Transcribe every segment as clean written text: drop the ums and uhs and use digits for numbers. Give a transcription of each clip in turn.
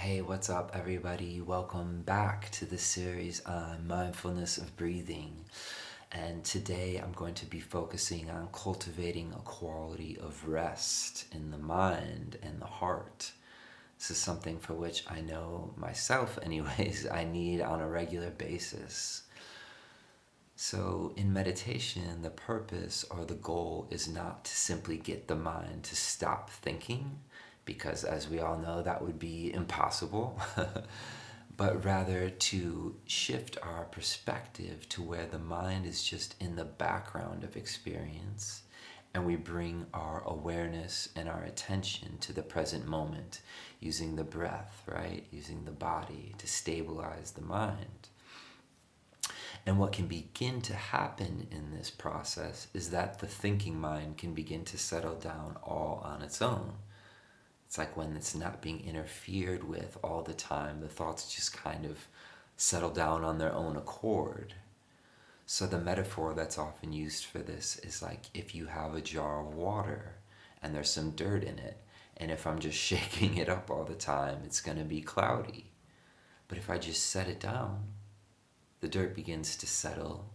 Hey, what's up, everybody? Welcome back to the series on mindfulness of breathing. And today I'm going to be focusing on cultivating a quality of rest in the mind and the heart. This is something for which I know myself, anyways, I need on a regular basis. So, in meditation, the purpose or the goal is not to simply get the mind to stop thinking, because as we all know, that would be impossible, but rather to shift our perspective to where the mind is just in the background of experience, and we bring our awareness and our attention to the present moment using the breath, right? Using the body to stabilize the mind. And what can begin to happen in this process is that the thinking mind can begin to settle down all on its own. It's like when it's not being interfered with all the time, the thoughts just kind of settle down on their own accord. So the metaphor that's often used for this is like if you have a jar of water and there's some dirt in it, and if I'm just shaking it up all the time, it's going to be cloudy. But if I just set it down, the dirt begins to settle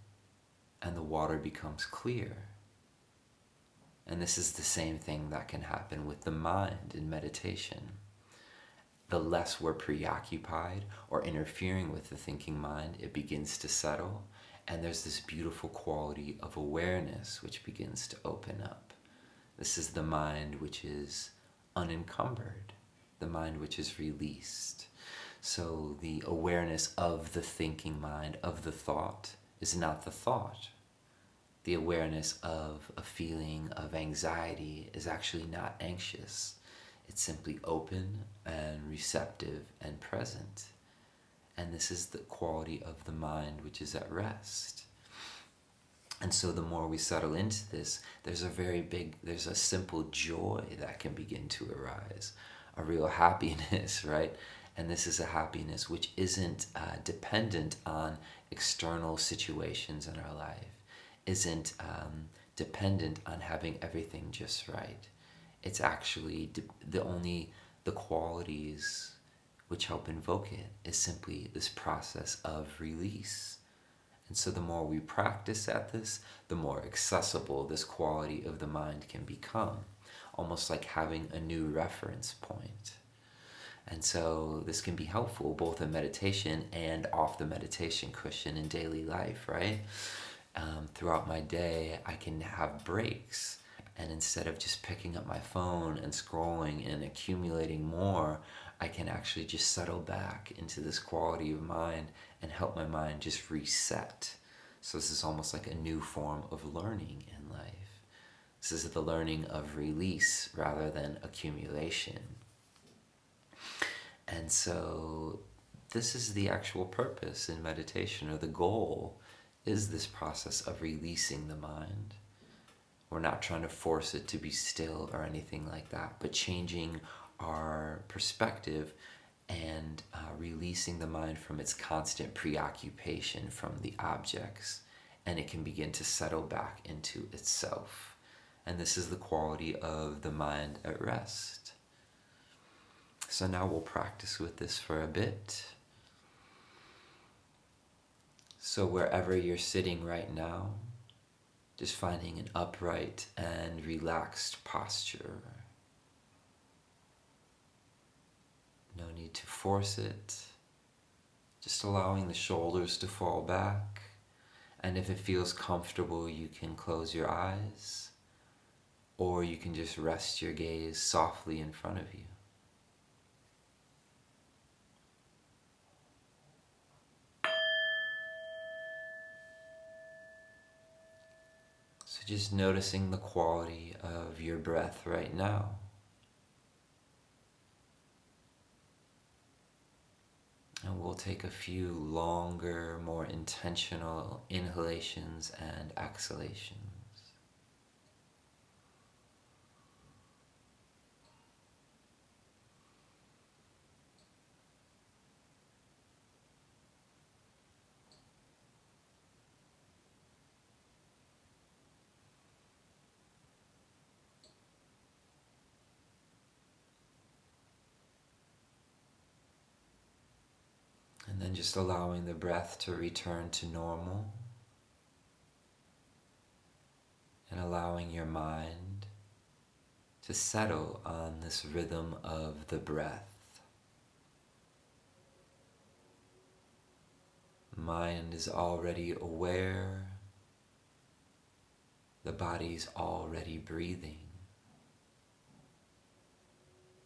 and the water becomes clear. And this is the same thing that can happen with the mind in meditation. The less we're preoccupied or interfering with the thinking mind, it begins to settle, and there's this beautiful quality of awareness which begins to open up. This is the mind which is unencumbered, the mind which is released. So the awareness of the thinking mind, of the thought, is not the thought. The awareness of a feeling of anxiety is actually not anxious. It's simply open and receptive and present. And this is the quality of the mind which is at rest. And so the more we settle into this, there's a simple joy that can begin to arise, a real happiness, right? And this is a happiness which isn't dependent on external situations in our life, isn't dependent on having everything just right. It's actually the qualities which help invoke it is simply this process of release. And so the more we practice at this, the more accessible this quality of the mind can become, almost like having a new reference point. And so this can be helpful both in meditation and off the meditation cushion in daily life, right? Throughout my day, I can have breaks. And instead of just picking up my phone and scrolling and accumulating more, I can actually just settle back into this quality of mind and help my mind just reset. So this is almost like a new form of learning in life. This is the learning of release rather than accumulation. And so this is the actual purpose in meditation, or the goal is this process of releasing the mind. We're not trying to force it to be still or anything like that, but changing our perspective and releasing the mind from its constant preoccupation from the objects, and it can begin to settle back into itself. And this is the quality of the mind at rest. So now we'll practice with this for a bit. So wherever you're sitting right now, just finding an upright and relaxed posture. No need to force it. Just allowing the shoulders to fall back. And if it feels comfortable, you can close your eyes, or you can just rest your gaze softly in front of you. So just noticing the quality of your breath right now. And we'll take a few longer, more intentional inhalations and exhalations. And then just allowing the breath to return to normal and allowing your mind to settle on this rhythm of the breath. Mind is already aware, the body's already breathing.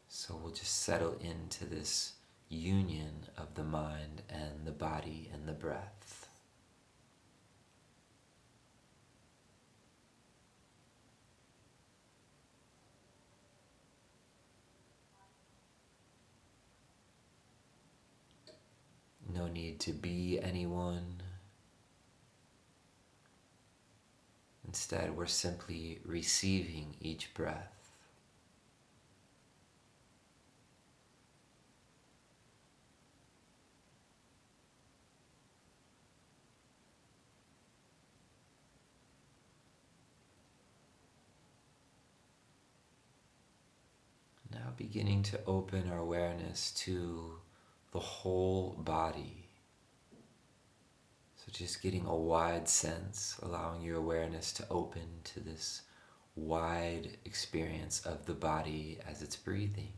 So we'll just settle into this union of the mind and the body and the breath. No need to be anyone. Instead, we're simply receiving each breath. Now beginning to open our awareness to the whole body. So just getting a wide sense, allowing your awareness to open to this wide experience of the body as it's breathing.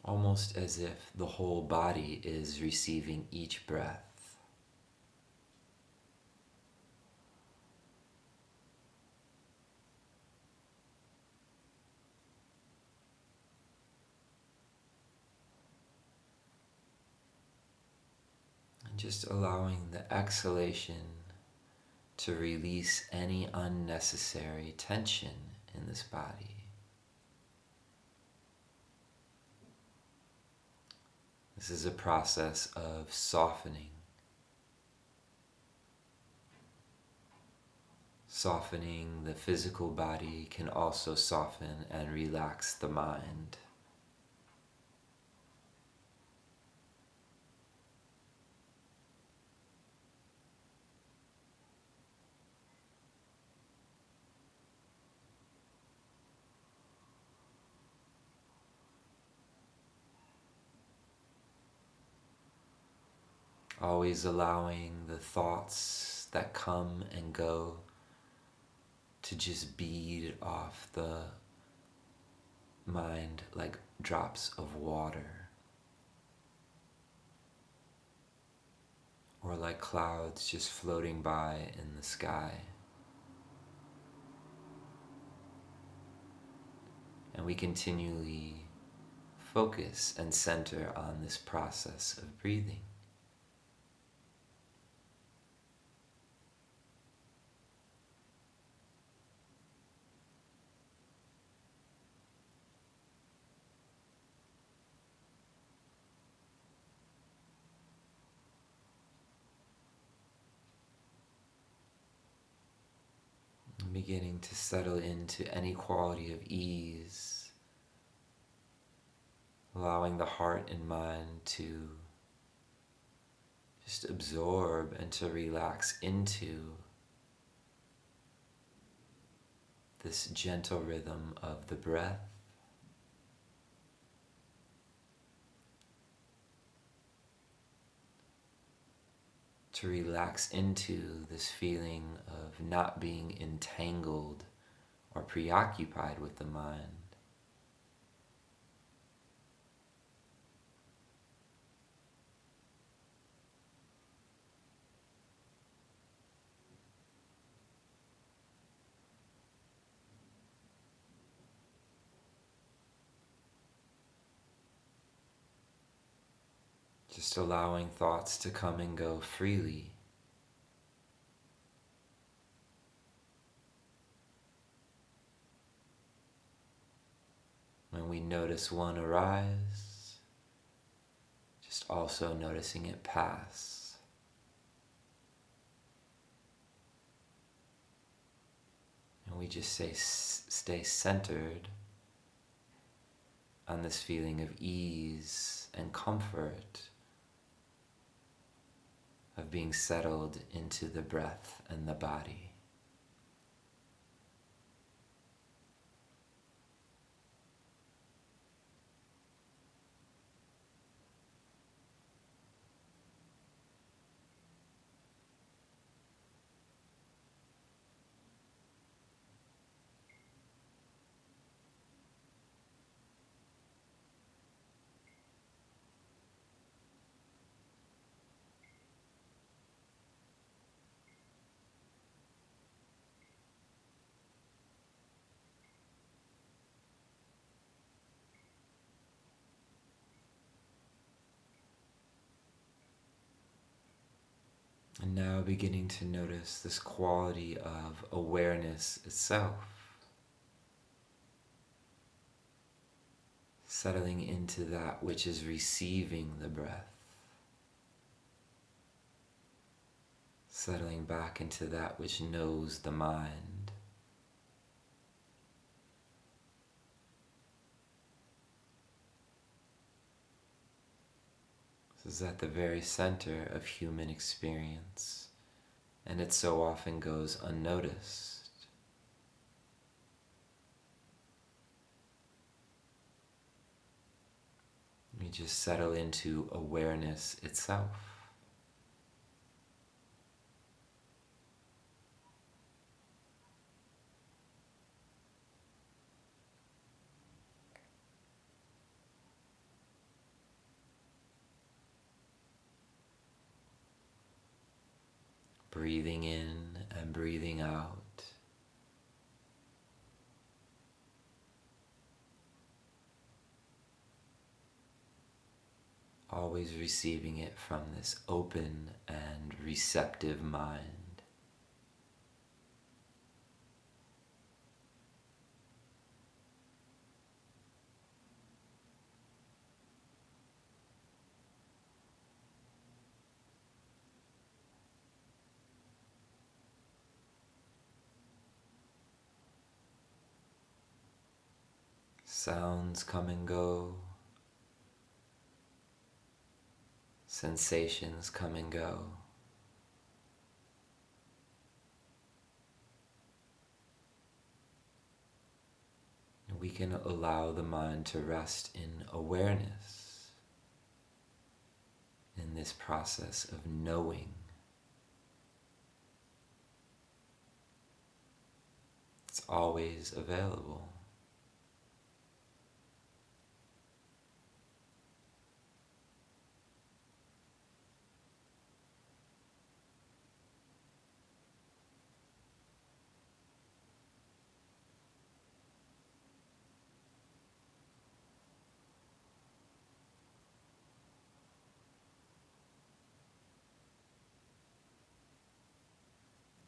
Almost as if the whole body is receiving each breath. Just allowing the exhalation to release any unnecessary tension in this body. This is a process of softening. Softening the physical body can also soften and relax the mind. Always allowing the thoughts that come and go to just bead off the mind like drops of water, or like clouds just floating by in the sky. And we continually focus and center on this process of breathing. Beginning to settle into any quality of ease, allowing the heart and mind to just absorb and to relax into this gentle rhythm of the breath. To relax into this feeling of not being entangled or preoccupied with the mind. Just allowing thoughts to come and go freely. When we notice one arise, just also noticing it pass. And we just stay centered on this feeling of ease and comfort, of being settled into the breath and the body. And now beginning to notice this quality of awareness itself, settling into that which is receiving the breath, settling back into that which knows the mind. This is at the very center of human experience, and it so often goes unnoticed. We just settle into awareness itself. Breathing in and breathing out. Always receiving it from this open and receptive mind. Sounds come and go. Sensations come and go. We can allow the mind to rest in awareness, in this process of knowing. It's always available.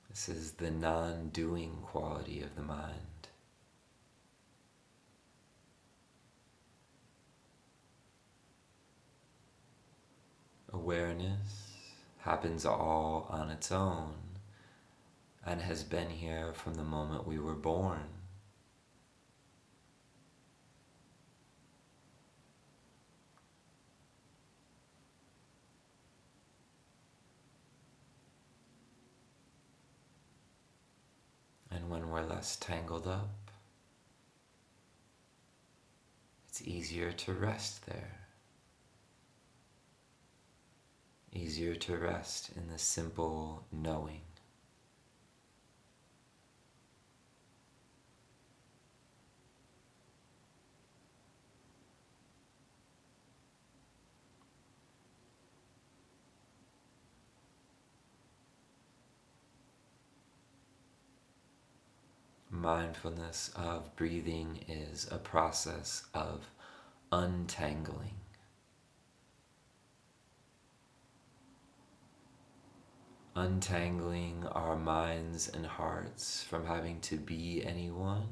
This is the non-doing quality of the mind. Awareness happens all on its own and has been here from the moment we were born. And when we're less tangled up, it's easier to rest there. Easier to rest in the simple knowing. Mindfulness of breathing is a process of untangling. Untangling our minds and hearts from having to be anyone,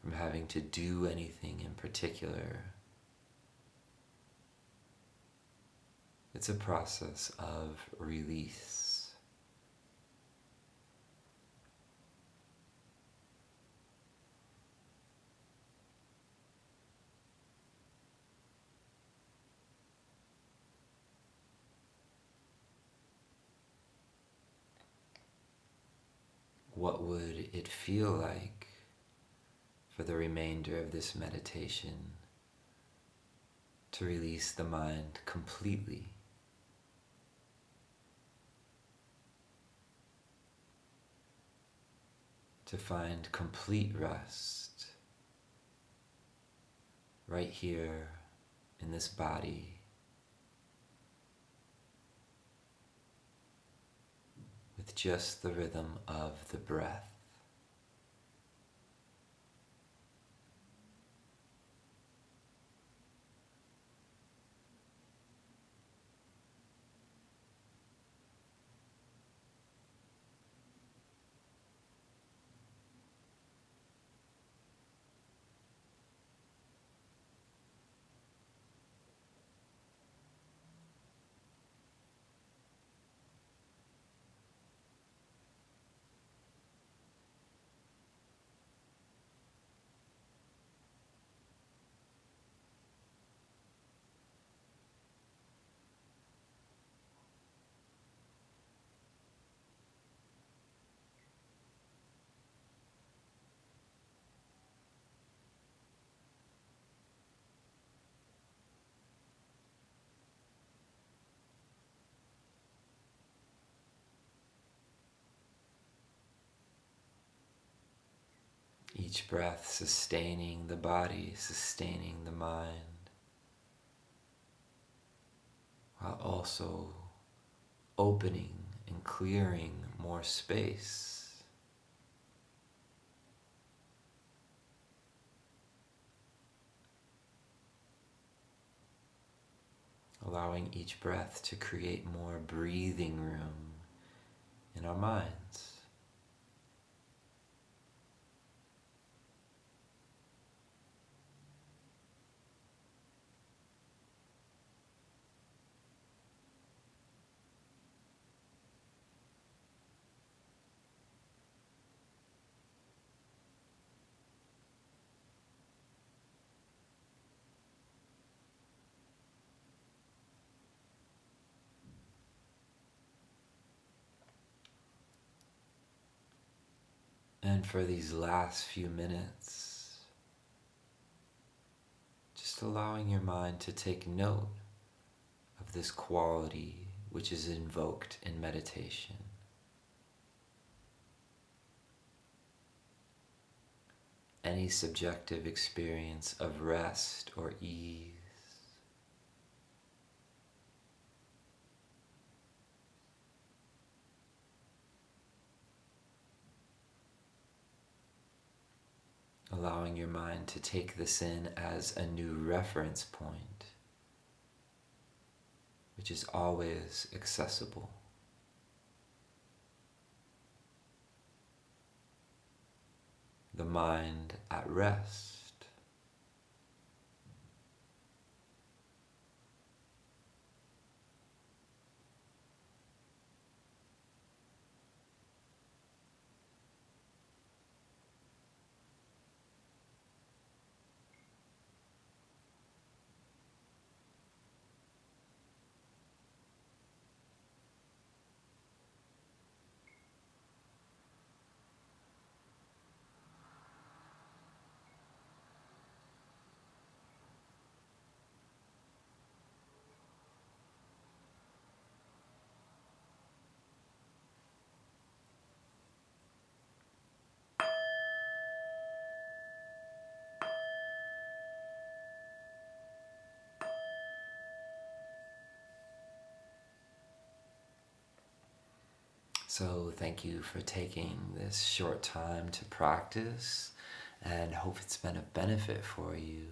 from having to do anything in particular. It's a process of release. What would it feel like for the remainder of this meditation to release the mind completely? To find complete rest right here in this body, with just the rhythm of the breath. Each breath sustaining the body, sustaining the mind, while also opening and clearing more space. Allowing each breath to create more breathing room in our minds. And for these last few minutes, just allowing your mind to take note of this quality which is invoked in meditation. Any subjective experience of rest or ease. Allowing your mind to take this in as a new reference point, which is always accessible. The mind at rest. So thank you for taking this short time to practice, and hope it's been a benefit for you.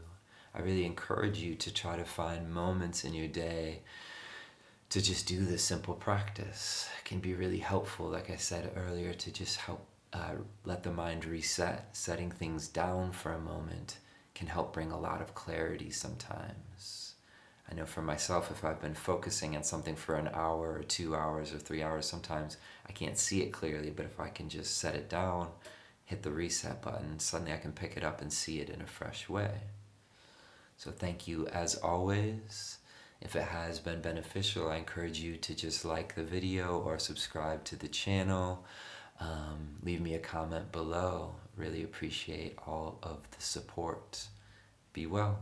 I really encourage you to try to find moments in your day to just do this simple practice. It can be really helpful, like I said earlier, to just help let the mind reset. Setting things down for a moment can help bring a lot of clarity sometimes. I know for myself, if I've been focusing on something for an hour or 2 hours or 3 hours, sometimes I can't see it clearly, but if I can just set it down, hit the reset button, suddenly I can pick it up and see it in a fresh way. So thank you as always. If it has been beneficial, I encourage you to just like the video or subscribe to the channel. Leave me a comment below. Really appreciate all of the support. Be well.